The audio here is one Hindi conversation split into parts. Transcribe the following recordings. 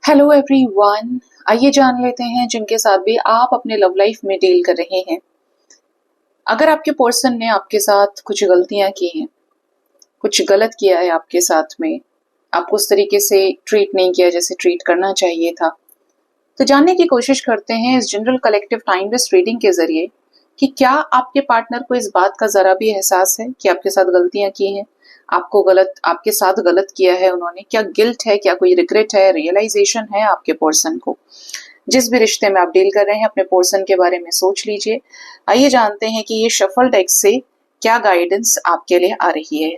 Hello everyone. आइए जान लेते हैं जिनके साथ भी आप अपने लव लाइफ में डील कर रहे हैं। अगर आपके पर्सन ने आपके साथ कुछ गलतियां की हैं, कुछ गलत किया है आपके साथ में, आपको उस तरीके से ट्रीट नहीं किया जैसे ट्रीट करना चाहिए था, तो जानने की कोशिश करते हैं इस general collective time based reading के जरिए कि क्या आपके पार्टनर को इस बात का जरा भी एहसास है कि आपके साथ गलतियां की हैं, आपके साथ गलत किया है उन्होंने। क्या गिल्ट है, क्या कोई रिग्रेट है, रियलाइजेशन है आपके पर्सन को। जिस भी रिश्ते में आप डील कर रहे हैं अपने पर्सन के बारे में सोच लीजिए। आइए जानते हैं कि ये शफल डेक से क्या गाइडेंस आपके लिए आ रही है।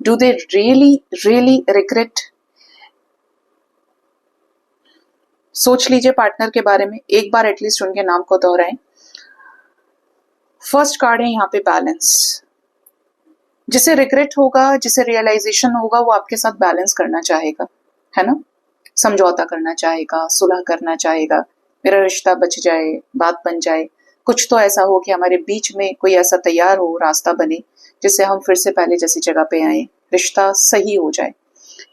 Do they really really regret. सोच लीजिए पार्टनर के बारे में, एक बार एटलीस्ट उनके नाम को दोहराएं। फर्स्ट कार्ड है यहाँ पे बैलेंस। जिसे रिग्रेट होगा, जिसे रियलाइजेशन होगा, वो आपके साथ बैलेंस करना चाहेगा, है ना। समझौता करना चाहेगा, सुलह करना चाहेगा, मेरा रिश्ता बच जाए, बात बन जाए, कुछ तो ऐसा हो कि हमारे बीच में कोई ऐसा तैयार हो, रास्ता बने जिससे हम फिर से पहले जैसी जगह पे आए, रिश्ता सही हो जाए।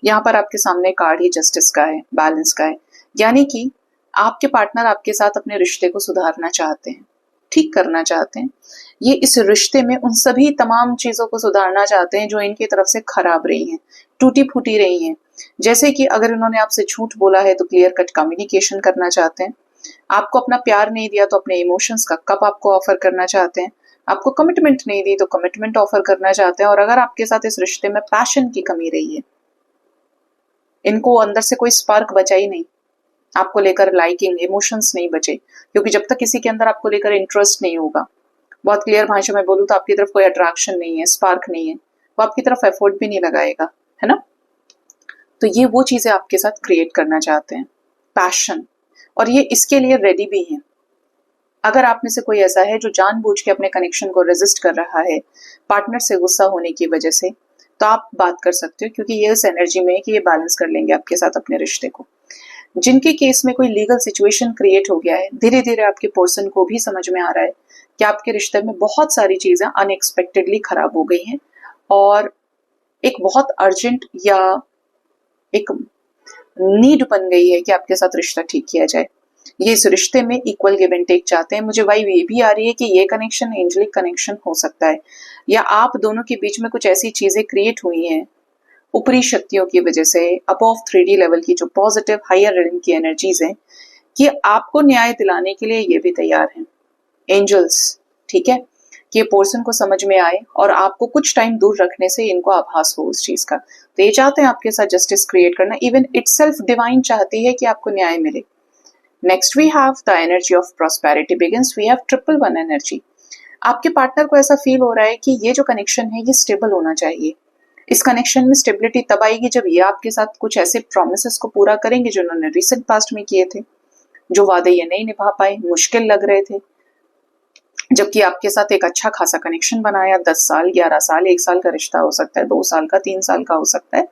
यहाँ पर आपके सामने कार्ड ही जस्टिस का है, बैलेंस का है। यानी कि आपके पार्टनर आपके साथ अपने रिश्ते को सुधारना चाहते हैं, ठीक करना चाहते हैं। ये इस रिश्ते में उन सभी तमाम चीजों को सुधारना चाहते हैं जो इनकी तरफ से खराब रही हैं, टूटी फूटी रही हैं। जैसे कि अगर उन्होंने आपसे झूठ बोला है तो क्लियर कट कम्युनिकेशन करना चाहते हैं। आपको अपना प्यार नहीं दिया तो अपने इमोशंस का कप आपको ऑफर करना चाहते हैं। आपको कमिटमेंट नहीं दी तो कमिटमेंट ऑफर करना चाहते हैं। और अगर आपके साथ इस रिश्ते में पैशन की कमी रही है, इनको अंदर से कोई स्पार्क बचा ही नहीं, आपको लेकर लाइकिंग इमोशंस नहीं बचे, क्योंकि जब तक किसी के अंदर आपको लेकर इंटरेस्ट नहीं होगा, बहुत क्लियर भाषा में बोलूं तो आपकी तरफ कोई अट्रैक्शन नहीं है, स्पार्क नहीं है, वो आपकी तरफ एफर्ट भी नहीं लगाएगा, है ना। तो ये वो चीजें आपके साथ क्रिएट करना चाहते हैं, पैशन, और ये इसके लिए रेडी भी हैं। अगर आप में से कोई ऐसा है जो जानबूझ के अपने कनेक्शन को रेजिस्ट कर रहा है पार्टनर से गुस्सा होने की वजह से, तो आप बात कर सकते हो, क्योंकि ये इस एनर्जी में है कि ये बैलेंस कर लेंगे आपके साथ अपने रिश्ते को। जिनके केस में कोई लीगल सिचुएशन क्रिएट हो गया है, धीरे धीरे आपके पर्सन को भी समझ में आ रहा है कि आपके रिश्ते में बहुत सारी चीजें अनएक्सपेक्टेडली खराब हो गई हैं और एक बहुत अर्जेंट या एक नीड बन गई है कि आपके साथ रिश्ता ठीक किया जाए। ये इस रिश्ते में इक्वल गिव एंड टेक चाहते हैं। मुझे वाइब ये भी आ रही है कि ये कनेक्शन एंजलिक कनेक्शन हो सकता है, या आप दोनों के बीच में कुछ ऐसी चीजें क्रिएट हुई हैं ऊपरी शक्तियों की वजह से, अबव 3D लेवल की जो पॉजिटिव हायर रेडिंग की एनर्जीज हैं, कि आपको न्याय दिलाने के लिए ये भी तैयार हैं एंजल्स, ठीक है। कि ये पर्सन को समझ में आए और आपको कुछ टाइम दूर रखने से इनको आभास हो उस चीज का। तो ये चाहते हैं आपके साथ जस्टिस क्रिएट करना। इवन इटसेल्फ डिवाइन चाहती है कि आपको न्याय मिले। Next we have the energy of prosperity begins. We have triple one energy. आपके पार्टनर को ऐसा फील हो रहा है कि ये जो कनेक्शन है ये स्टेबल होना चाहिए। इस कनेक्शन में स्टेबिलिटी तब आएगी जब ये आपके साथ कुछ ऐसे प्रोमिसेस को पूरा करेंगे जो उन्होंने रिसेंट पास्ट में किए थे, जो वादे ये नहीं निभा पाए, मुश्किल लग रहे थे, जबकि आपके साथ एक अच्छा खासा कनेक्शन बनाया। 10 साल, 11 साल, 1 साल का रिश्ता हो सकता है, 2 साल का, 3 साल का हो सकता है,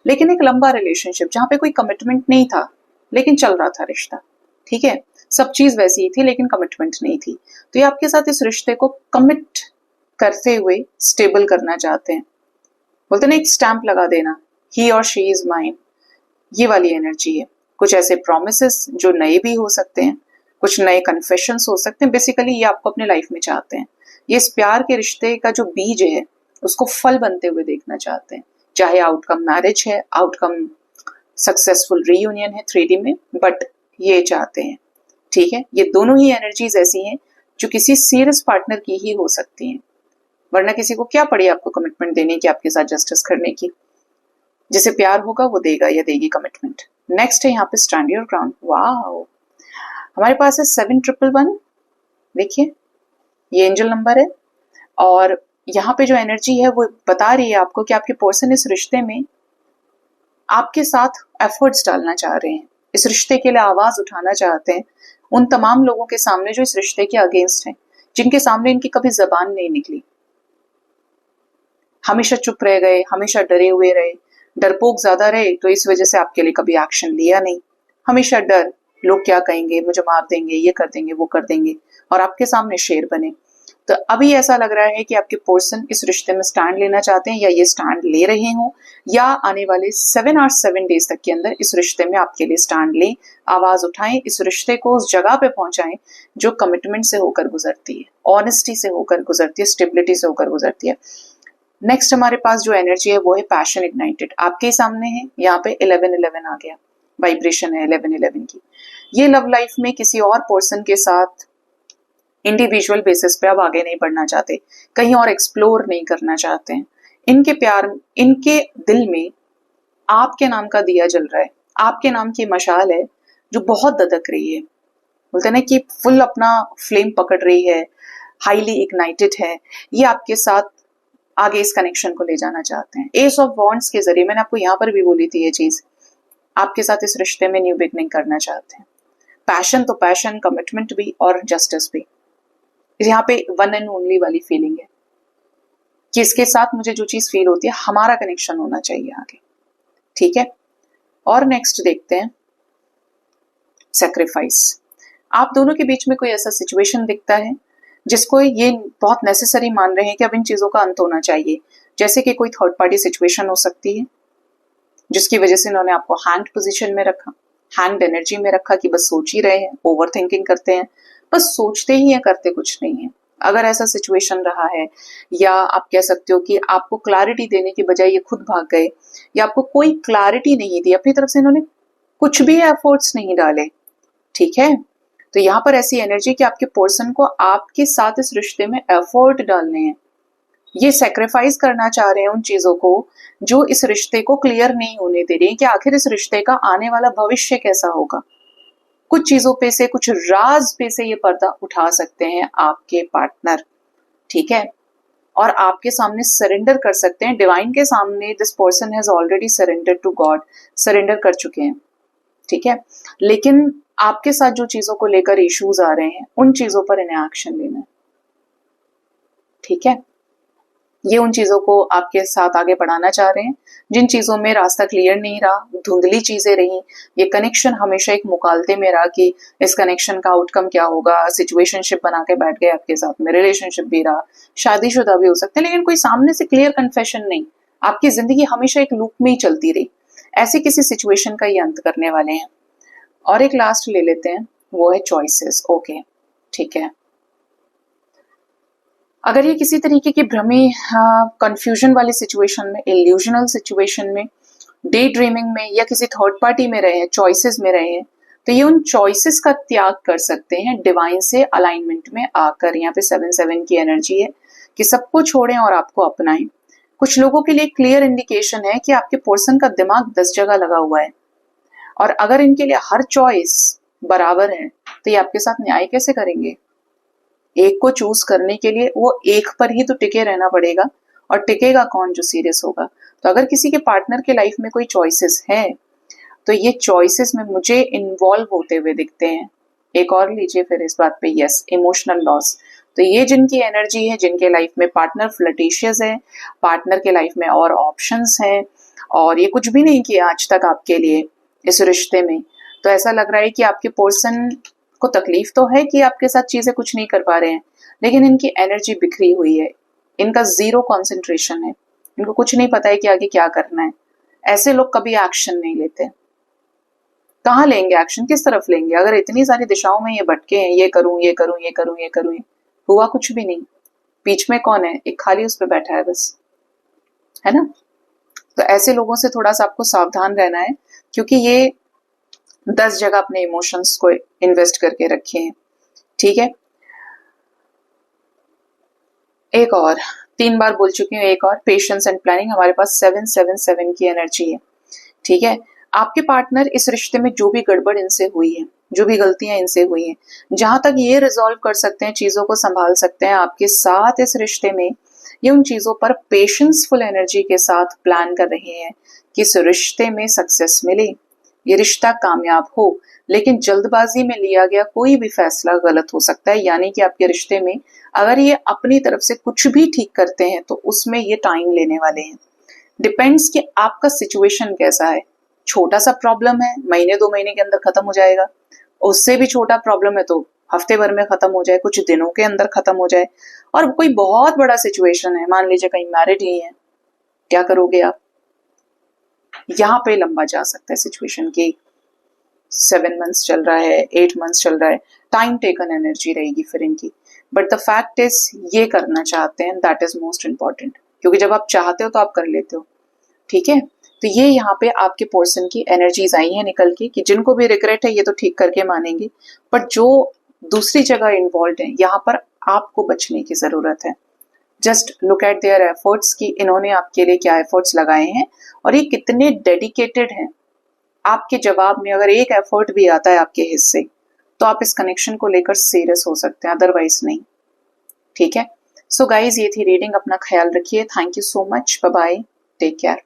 लेकिन एक लंबा रिलेशनशिप जहां पे कोई कमिटमेंट नहीं था लेकिन चल रहा था रिश्ता, ठीक है। सब चीज वैसी ही थी लेकिन कमिटमेंट नहीं थी। तो ये आपके साथ इस रिश्ते को कमिट करते हुए स्टेबल करना चाहते हैं। बोलते ना एक स्टैंप लगा देना, ही और शी इज माइन, ये वाली एनर्जी है। कुछ ऐसे प्रोमिसेस जो नए भी हो सकते हैं, कुछ नए कन्फेशंस हो सकते हैं। बेसिकली ये आपको अपने लाइफ में चाहते हैं। ये इस प्यार के रिश्ते का जो बीज है उसको फल बनते हुए देखना चाहते हैं, चाहे आउटकम मैरिज है, आउटकम सक्सेसफुल रीयूनियन है 3D में, बट ये चाहते हैं, ठीक है। ये दोनों ही एनर्जीज ऐसी हैं जो किसी सीरियस पार्टनर की ही हो सकती हैं, वरना किसी को क्या पड़ी आपको कमिटमेंट देने की, आपके साथ जस्टिस करने की। जिसे प्यार होगा वो देगा या देगी कमिटमेंट। नेक्स्ट है यहाँ पे स्टैंड योर ग्राउंड। वाओ, हमारे पास है 7111। देखिए ये एंजल नंबर है और यहाँ पे जो एनर्जी है वो बता रही है आपको कि आपके पर्सन इस रिश्ते में आपके साथ एफर्ट्स डालना चाह रहे हैं, इस रिश्ते के लिए आवाज उठाना चाहते हैं उन तमाम लोगों के सामने जो इस रिश्ते के अगेंस्ट हैं, जिनके सामने इनकी कभी जबान नहीं निकली, हमेशा चुप रह गए, हमेशा डरे हुए रहे, डरपोक ज्यादा रहे, तो इस वजह से आपके लिए कभी एक्शन लिया नहीं। हमेशा डर, लोग क्या कहेंगे, मुझे मार देंगे, ये कर देंगे, वो कर देंगे, और आपके सामने शेर बने। तो अभी ऐसा लग रहा है कि आपके पर्सन इस रिश्ते में स्टैंड लेना चाहते हैं, या ये स्टैंड ले रहे हो, या आने वाले 7 और 7 डेज तक के अंदर इस रिश्ते में आपके लिए स्टैंड लें, आवाज उठाएं, इस रिश्ते को उस जगह पे पहुंचाएं जो कमिटमेंट से होकर गुजरती है, ऑनेस्टी से होकर गुजरती है, स्टेबिलिटी से होकर गुजरती है। नेक्स्ट हमारे पास जो एनर्जी है वो है पैशन इग्नाइटेड। आपके सामने है, यहाँ पे 11-11 आ गया, वाइब्रेशन है 11-11 की। ये लव लाइफ में किसी और पर्सन के साथ इंडिविजुअल बेसिस पे अब आगे नहीं बढ़ना चाहते, कहीं और एक्सप्लोर नहीं करना चाहते हैं। इनके प्यार, इनके दिल में आपके नाम का दिया जल रहा है, आपके नाम की मशाल है जो बहुत ददक रही है, बोलते ना कि फुल अपना फ्लेम पकड़ रही है, हाईली इग्नाइटेड है। ये आपके साथ आगे इस कनेक्शन को ले जाना चाहते हैं। एस ऑफ वॉन्ड्स के जरिए, मैंने आपको यहाँ पर भी बोली थी ये चीज, आपके साथ इस रिश्ते में न्यू बिगनिंग करना चाहते हैं। पैशन तो पैशन, कमिटमेंट भी और जस्टिस भी। यहाँ पे वन एंड ओनली वाली फीलिंग है कि इसके साथ मुझे जो चीज फील होती है, हमारा कनेक्शन होना चाहिए आगे, ठीक है। और नेक्स्ट देखते हैं सेक्रीफाइस। आप दोनों के बीच में कोई ऐसा सिचुएशन दिखता है जिसको ये बहुत नेसेसरी मान रहे हैं कि अब इन चीजों का अंत होना चाहिए, जैसे कि कोई थर्ड पार्टी सिचुएशन हो सकती है जिसकी वजह से इन्होंने आपको हैंग्ड पोजीशन में रखा, हैंग्ड एनर्जी में रखा कि बस सोच ही रहे हैं, ओवर थिंकिंग करते हैं, बस सोचते ही हैं, करते कुछ नहीं है। अगर ऐसा सिचुएशन रहा है, या आप कह सकते हो कि आपको क्लैरिटी देने की बजाय ये खुद भाग गए, या आपको कोई क्लैरिटी नहीं दी, अपनी तरफ से इन्होंने कुछ भी एफर्ट्स नहीं डाले, ठीक है। तो यहाँ पर ऐसी एनर्जी कि आपके पर्सन को आपके साथ इस रिश्ते में एफर्ट डालने हैं, ये सेक्रीफाइस करना चाह रहे हैं उन चीजों को जो इस रिश्ते को क्लियर नहीं होने दे रही है कि आखिर इस रिश्ते का आने वाला भविष्य कैसा होगा। कुछ चीजों पे से, कुछ राज पे से ये पर्दा उठा सकते हैं आपके पार्टनर, ठीक है, और आपके सामने सरेंडर कर सकते हैं डिवाइन के सामने। This person has already surrender to God, surrender कर चुके हैं, ठीक है। लेकिन आपके साथ जो चीजों को लेकर इश्यूज आ रहे हैं, उन चीजों पर इन्हें एक्शन लेना है, ठीक है। ये उन चीजों को आपके साथ आगे बढ़ाना चाह रहे हैं जिन चीजों में रास्ता क्लियर नहीं रहा, धुंधली चीजें रही, ये कनेक्शन हमेशा एक मुकालते में रहा कि इस कनेक्शन का आउटकम क्या होगा। सिचुएशनशिप बना के बैठ गए आपके साथ में, रिलेशनशिप भी रहा, शादीशुदा भी हो सकते हैं, लेकिन कोई सामने से क्लियर कन्फेशन नहीं, आपकी जिंदगी हमेशा एक लूप में ही चलती रही। ऐसी किसी सिचुएशन का ये अंत करने वाले हैं। और एक लास्ट ले लेते हैं, वो है चॉइसेस। ओके, ठीक है। अगर ये किसी तरीके की भ्रमी, कंफ्यूजन वाली सिचुएशन में, इल्यूजनल सिचुएशन में, डे ड्रीमिंग में, या किसी थर्ड पार्टी में रहे हैं, चॉइसेस में रहे हैं, तो ये उन चॉइसेस का त्याग कर सकते हैं डिवाइन से अलाइनमेंट में आकर। यहाँ पे 7-7 की एनर्जी है कि सबको छोड़ें और आपको अपनाएं। कुछ लोगों के लिए क्लियर इंडिकेशन है कि आपके पर्सन का दिमाग 10 जगह लगा हुआ है, और अगर इनके लिए हर चॉइस बराबर है तो ये आपके साथ न्याय कैसे करेंगे। एक को चूज करने के लिए वो एक पर ही तो टिके रहना पड़ेगा, और टिकेगा कौन, जो सीरियस होगा। तो अगर किसी के पार्टनर के लाइफ में कोई चॉइसेस है तो ये चॉइसेस में मुझे इन्वॉल्व होते हुए दिखते हैं। एक और लीजिए फिर इस बात पे, यस, इमोशनल लॉस। तो ये जिनकी एनर्जी है, जिनके लाइफ में पार्टनर फ्लर्टिशियस है, पार्टनर के लाइफ में और ऑप्शंस हैं, और ये कुछ भी नहीं किया आज तक आपके लिए इस रिश्ते में, तो ऐसा लग रहा है कि आपके पर्सन को तकलीफ तो है कि आपके साथ चीजें कुछ नहीं कर पा रहे हैं, लेकिन इनकी एनर्जी बिखरी हुई है, इनका जीरो कंसंट्रेशन है, इनको कुछ नहीं पता है कि आगे क्या करना है। ऐसे लोग कभी एक्शन नहीं लेते। कहाँ लेंगे एक्शन, किस तरफ लेंगे, अगर इतनी सारी दिशाओं में ये भटके हैं, ये करूं, ये करूं, ये करूं, ये करूं, हुआ कुछ भी नहीं। बीच में कौन है, एक खाली उस पर बैठा है बस, है ना। तो ऐसे लोगों से थोड़ा सा आपको सावधान रहना है, क्योंकि ये 10 जगह अपने इमोशंस को इन्वेस्ट करके रखे हैं, ठीक है। एक और, 3 बार बोल चुकी हूँ, एक और, पेशेंस एंड प्लानिंग। हमारे पास 7-7-7 की एनर्जी है, ठीक है। आपके पार्टनर इस रिश्ते में जो भी गड़बड़ इनसे हुई है, जो भी गलतियां इनसे हुई हैं, जहां तक ये रिजॉल्व कर सकते हैं, चीजों को संभाल सकते हैं आपके साथ इस रिश्ते में, ये उन चीजों पर पेशेंसफुल एनर्जी के साथ प्लान कर रहे हैं कि इस रिश्ते में सक्सेस मिले, ये रिश्ता कामयाब हो। लेकिन जल्दबाजी में लिया गया कोई भी फैसला गलत हो सकता है, यानी कि आपके रिश्ते में अगर ये अपनी तरफ से कुछ भी ठीक करते हैं तो उसमें ये टाइम लेने वाले हैं। डिपेंड्स कि आपका सिचुएशन कैसा है। छोटा सा प्रॉब्लम है, महीने 2 महीने के अंदर खत्म हो जाएगा, उससे भी छोटा प्रॉब्लम है तो हफ्ते भर में खत्म हो जाए, कुछ दिनों के अंदर खत्म हो जाए, और कोई बहुत बड़ा सिचुएशन है, मान लीजिए कहीं मैरिड ही है, क्या करोगे आप? यहाँ पे लंबा जा सकता है सिचुएशन की, 7 मंथ्स चल रहा है, 8 मंथ्स चल रहा है, टाइम टेकन एनर्जी रहेगी फिर इनकी। बट द फैक्ट इज ये करना चाहते हैं, दैट इज मोस्ट इंपॉर्टेंट, क्योंकि जब आप चाहते हो तो आप कर लेते हो। ठीक है, तो ये यहाँ पे आपके पर्सन की एनर्जीज आई हैं निकल के, कि जिनको भी रिग्रेट है ये तो ठीक करके मानेंगे, बट जो दूसरी जगह इन्वॉल्व है यहाँ पर आपको बचने की जरूरत है। Just look at their efforts कि इन्होंने आपके लिए क्या एफर्ट्स लगाए हैं और ये कितने डेडिकेटेड हैं। आपके जवाब में अगर एक एफर्ट भी आता है आपके हिस्से, तो आप इस कनेक्शन को लेकर सीरियस हो सकते हैं, अदरवाइज नहीं। ठीक है, सो गाइज ये थी रीडिंग, अपना ख्याल रखिए। Thank you so much, bye bye, take care.